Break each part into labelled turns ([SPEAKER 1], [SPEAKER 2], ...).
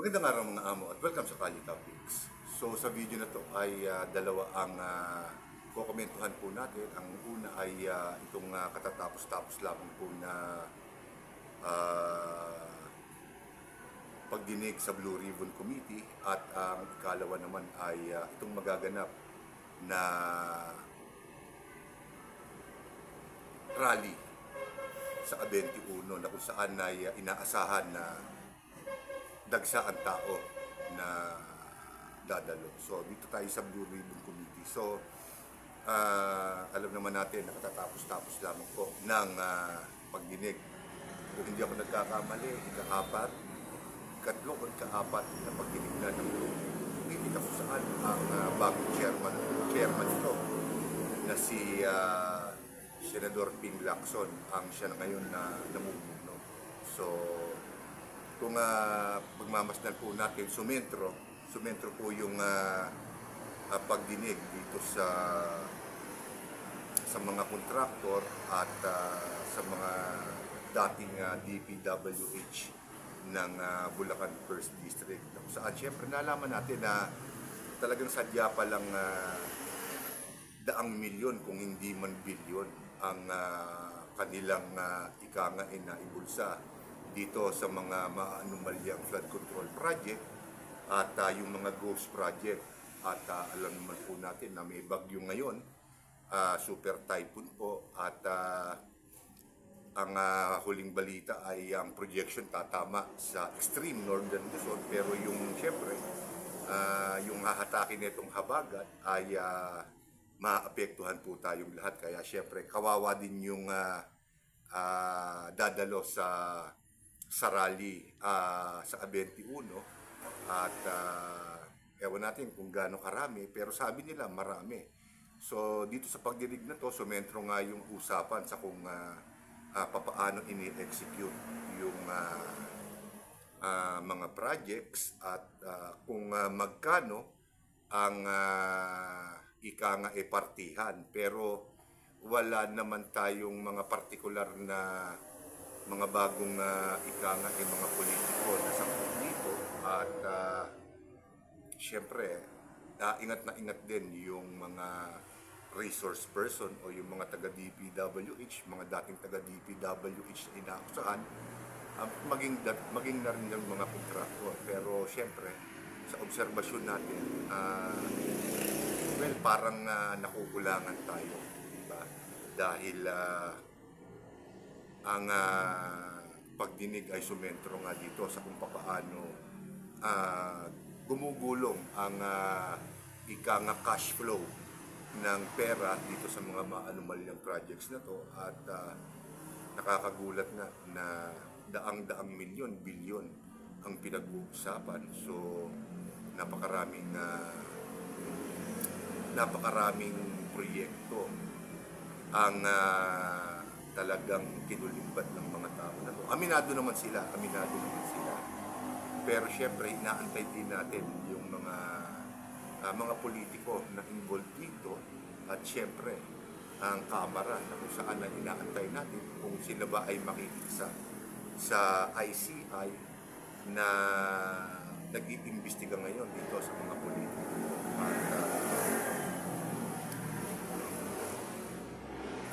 [SPEAKER 1] Magandang araw mga amo at welcome sa Kali Topics. So sa video na to ay dalawa ang kukomentuhan po natin. Ang una ay itong katatapos-tapos lamang po na pagdinig sa Blue Ribbon Committee at ang ikalawa naman ay itong magaganap na rally sa 21 na kung saan ay inaasahan na dagsa ang tao na dadalo. So, dito tayo sa Blue Ribbon Committee. So, alam naman natin na katatapos-tapos lamang po ng pagdinig. Kung hindi ako nagkakamali, ika-4 na pagdinig na ng committee kung saan ang bagong chairman ito na si Senador Ping Lacson ang siya na ngayon na namumuno. So, kung pagmamasdan po natin, sumentro po yung pagdinig dito sa mga kontraktor at sa mga dating DPWH ng Bulacan First District. Saan siyempre nalaman natin na talagang sadya pa lang daang milyon kung hindi man bilyon ang kanilang ika nga na ibulsa dito sa mga maanumalyang flood control project at yung mga ghost project. At alam naman po natin na may bagyo ngayon, super typhoon po, at ang huling balita ay ang projection tatama sa extreme northern Luzon, pero yung siyempre yung hahatakin nitong habagat ay maapektuhan po tayong lahat. Kaya siyempre kawawa din yung dadalo sa rally sa 21 at ewan natin kung gaano karami, pero sabi nila marami. So dito sa pagdinig na to, sumentro nga yung usapan sa kung papaano ini-execute yung mga projects at kung magkano ang ika nga partihan. Pero wala naman tayong mga partikular na mga bagong ika nga mga politiko na sangkot dito. At siyempre ingat na ingat din yung mga resource person o yung mga taga-DPWH, mga dating taga-DPWH na inaakusahan, maging na rin yung mga kontraktor. Pero siyempre, sa obserbasyon natin, well, parang nakukulangan tayo, diba? Dahil ang pagdinig ay sumentro nga dito sa kung paano gumugulong ang ika nga cash flow ng pera dito sa mga maanumalyang projects na to. At nakakagulat na daang-daang milyon, bilyon ang pinag-uusapan. So napakaraming proyekto ang talagang kinulimbat ng mga tao na to. Aminado naman sila. Pero syempre, inaantay din natin yung mga politiko na involved dito, at syempre ang Kamara na kung saan na inaantay natin kung sila ba ay makikisa sa ICI na nag-iimbestiga ngayon dito sa mga politiko.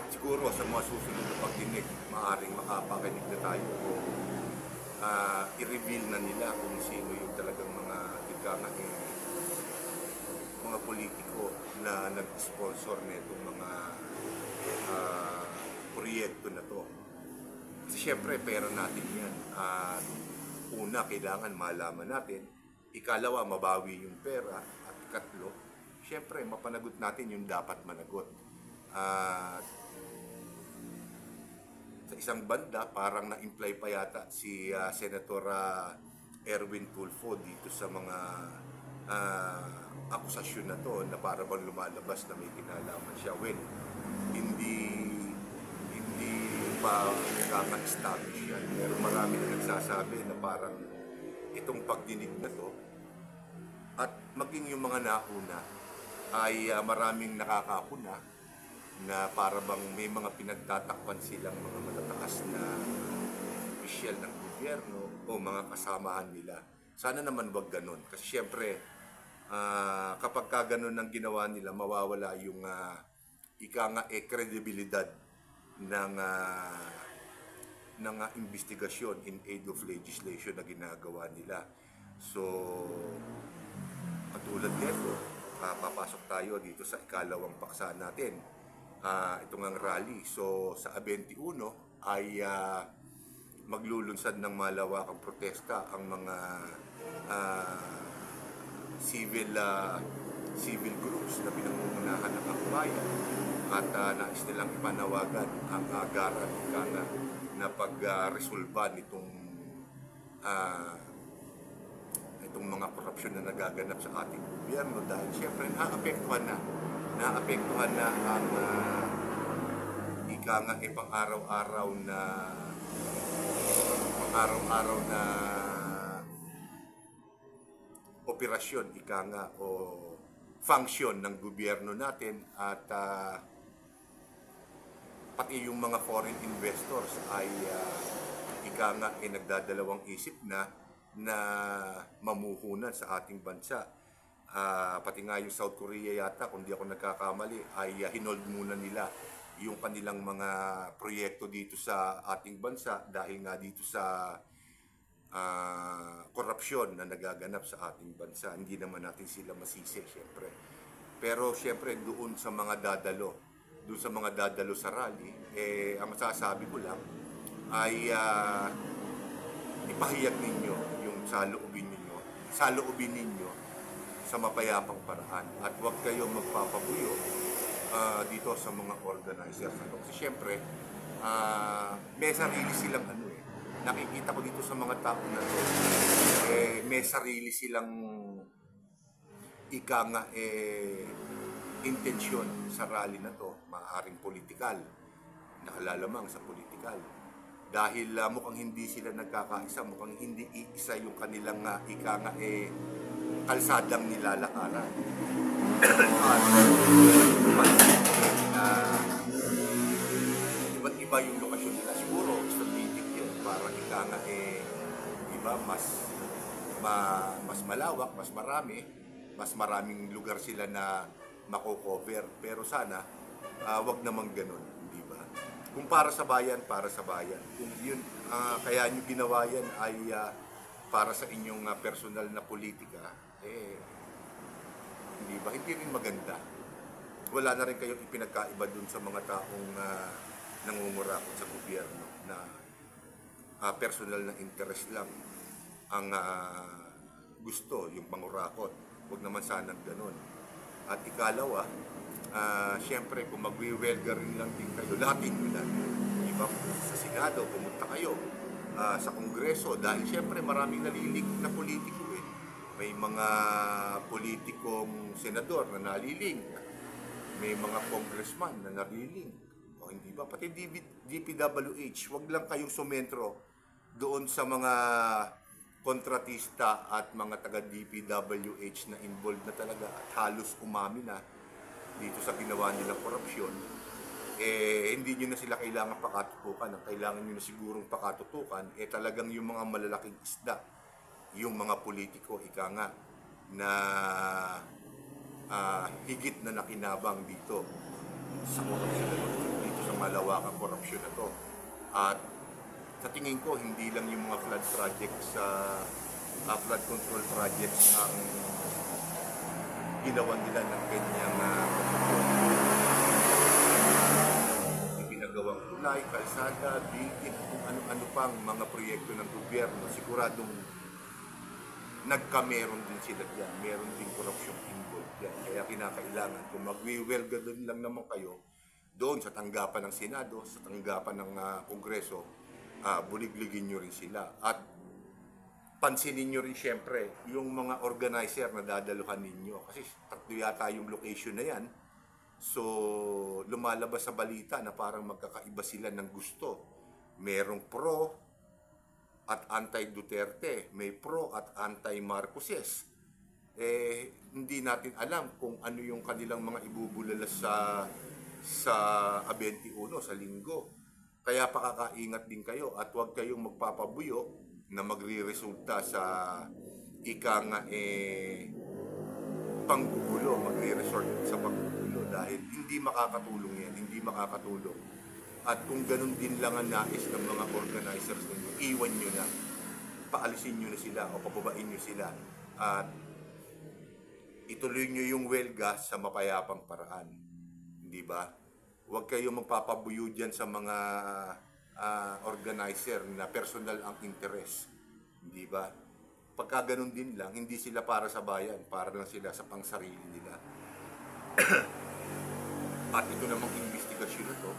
[SPEAKER 1] At siguro sa mga susunod na pagdinig, maaaring makapakinig na tayo o i-reveal na nila kung sino yung talagang mga mga politiko na nag-sponsor nitong mga proyekto na to. Kasi syempre pera natin yan. Una, kailangan malaman natin. Ikalawa, mabawi yung pera. At ikatlo, syempre mapanagot natin yung dapat managot. Sa isang banda, parang na-imply pa yata si Senator Erwin Tulfo dito sa mga akusasyon na to, na para bang lumalabas na may kinalaman siya. Well, hindi pa kaka-establish yan. Pero marami na nagsasabi na parang itong pagdinig na to at maging yung mga nauna ay maraming nakakapuna na para bang may mga pinagtatakpan silang mga matataas na opisyal ng gobyerno o mga kasamahan nila Sana naman wag ganun. Kasi syempre, kapag ka ganun ang ginawa nila, mawawala yung ika nga kredibilidad ng investigasyon in aid of legislation na ginagawa nila. So, katulad nito, papasok tayo dito sa ikalawang paksa natin. Ito ngang rally. So, sa 21 ay maglulunsad ng malawakang protesta ang mga civil groups na pinangungunahan ng akbayan at nais nilang ipanawagan ang agaran na pag-resolba itong mga korupsyon na nagaganap sa ating gobyerno dahil siyempre naapektuhan na ang ika nga pang-araw-araw na operasyon, ika nga, o function ng gobyerno natin at pati yung mga foreign investors ay ika nga nagdadalawang isip na mamuhunan sa ating bansa. Pati nga yung South Korea yata, kung di ako nagkakamali, ay hinold muna nila yung kanilang mga proyekto dito sa ating bansa dahil nga dito sa korupsyon na nagaganap sa ating bansa. Hindi naman natin sila masisi, syempre. Pero syempre, doon sa mga dadalo sa rally, ang masasabi ko lang ay ipahayag ninyo yung saloobin ninyo sa mapayapang paraan at huwag kayong magpapabuyo dito sa mga organizers. Kasi syempre, may sarili silang nakikita ko dito sa mga tao na to, may sarili silang ika nga intensyon sa rally na to, maaaring politikal, nakalalamang sa politikal. Dahil mukhang hindi sila nagkakaisa, mukhang hindi iisa yung kanilang ika nga kalsadang nilalakaran. Iba't iba yung lokasyon nila. Siguro, strategic yun. Para ika nga iba, mas malawak, mas maraming lugar sila na mako-cover. Pero sana, wag namang ganun, di ba? Kung para sa bayan, para sa bayan. Kung yun, kaya nyo ginawa yan ay para sa inyong personal na politika, hindi ba? Hindi rin maganda. Wala na rin kayong ipinagkaiba dun sa mga taong nangungurakot sa gobyerno na personal na interest lang ang gusto, yung pangurakot. Huwag naman sanang ganun. At ikalawa, syempre kung magwi-welga rin lang din kayo, lahatin nyo lang. Iba sa Senado, pumunta kayo sa Kongreso dahil syempre maraming nalilig na politiko May mga politikong senador na naliling. May mga congressman na naliling. O hindi ba? Pati DPWH, wag lang kayong sumentro doon sa mga kontratista at mga taga-DPWH na involved na talaga at halos umami na dito sa ginawa nilang korupsyon. Hindi nyo na sila kailangan pakatutukan. Ang kailangan nyo na sigurong pakatutukan talagang yung mga malalaking isda, yung mga politiko, ika nga, na higit na nakinabang dito sa korupsyon, dito sa malawakang korupsyon na to. At sa tingin ko, hindi lang yung mga flood projects, flood control projects ang ginawa nila ng ganyang ginagawang tulay, kalsada, building, kung ano-ano pang mga proyekto ng gobyerno. Siguradong nagkameron din sila dyan. Meron din korupsyon involved dyan. Kaya kinakailangan, kung magwi-welga doon lang naman kayo, doon sa tanggapan ng Senado, sa tanggapan ng Kongreso, buligligin nyo rin sila. At pansinin nyo rin siyempre yung mga organizer na dadaluhan ninyo. Kasi tatlo yata yung location na yan. So, lumalabas sa balita na parang magkakaiba sila ng gusto. Merong pro at anti-Duterte, may pro at anti-Marcoses. Hindi natin alam kung ano yung kanilang mga ibubulala sa 21 sa linggo. Kaya pakakaingat din kayo at huwag kayong magpapabuyo na magre-resulta sa ika nga panggugulo, magre-resort sa panggugulo dahil hindi makakatulong yan, hindi makakatulong. At kung ganun din lang ang nais ng mga organizers ninyo, iwan nyo na, paalisin nyo na sila o pababain nyo sila at ituloy nyo yung welga sa mapayapang paraan. Hindi ba? Huwag kayo magpapabuyo dyan sa mga organizer na personal ang interest. Hindi ba? Pagka ganun din lang, hindi sila para sa bayan, para lang sila sa pangsarili nila. At ito namang investigasyon na to,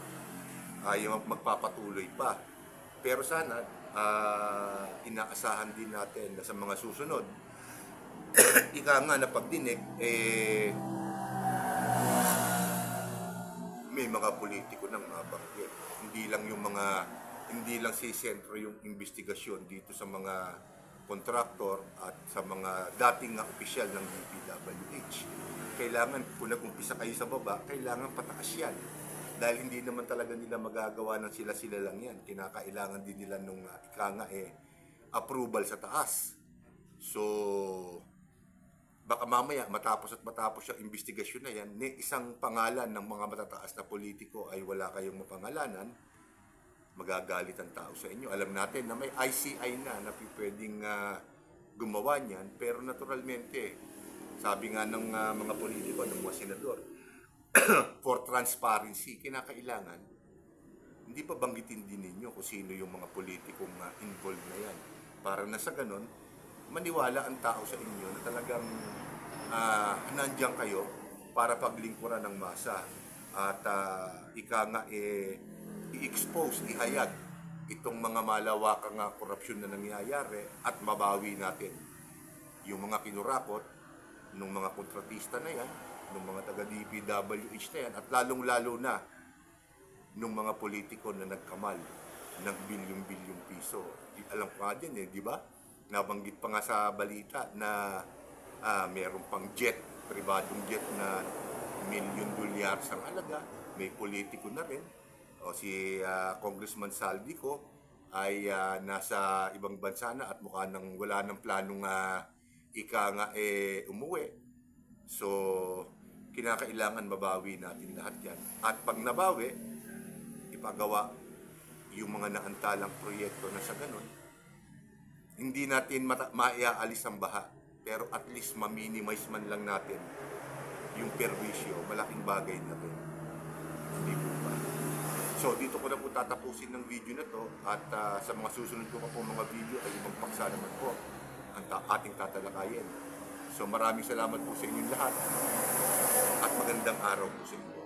[SPEAKER 1] ay magpapatuloy pa. Pero sana, inaasahan din natin na sa mga susunod, ika nga na pagdinig, may mga politiko ng mga banggit. Hindi lang si sentro yung investigasyon dito sa mga kontraktor at sa mga dating opisyal ng DPWH. Kailangan, kung nag-umpisa kayo sa baba, kailangan pataas yan. Dahil hindi naman talaga nila magagawa ng sila-sila lang yan. Kinakailangan din nila nung approval sa taas. So, baka mamaya matapos yung investigasyon na yan, ni isang pangalan ng mga matataas na politiko ay wala kayong mapangalanan, magagalit ang tao sa inyo. Alam natin na may ICI na pwedeng gumawa niyan, pero naturalmente, sabi nga ng mga politiko, ng mga senador, for transparency, kinakailangan, hindi pa banggitin din ninyo kung sino yung mga politikong involved na yan. Para na sa ganon, maniwala ang tao sa inyo na talagang nandiyan kayo para paglingkuran ng masa at i-expose, ihayag itong mga malawakang korupsyon na nangyayari at mabawi natin yung mga kinurakot ng mga kontratista na yan, ng mga taga-DPWH na yan, at lalong-lalo na ng mga politiko na nagkamal ng bilyong-bilyong piso. Alam ko nga din di ba? Nabanggit pa nga sa balita na mayroon pang jet, pribadong jet na $1,000,000 ang halaga. May politiko na rin. O si Congressman Saldico ay nasa ibang bansa na at mukha nang wala ng planong umuwi. So, kinakailangan mabawi natin lahat yan. At pag nabawi, ipagawa yung mga naantalang proyekto na sa ganun, hindi natin maiaalis ang baha, pero at least ma-minimize man lang natin yung perwisyo. Malaking bagay na rin. Hindi po ba? So, dito ko na po tatapusin ng video na to at sa mga susunod ko pa po mga video ay ibang paksa naman po ang ating tatalakayin. So, maraming salamat po sa inyong lahat at magandang araw po sa inyo.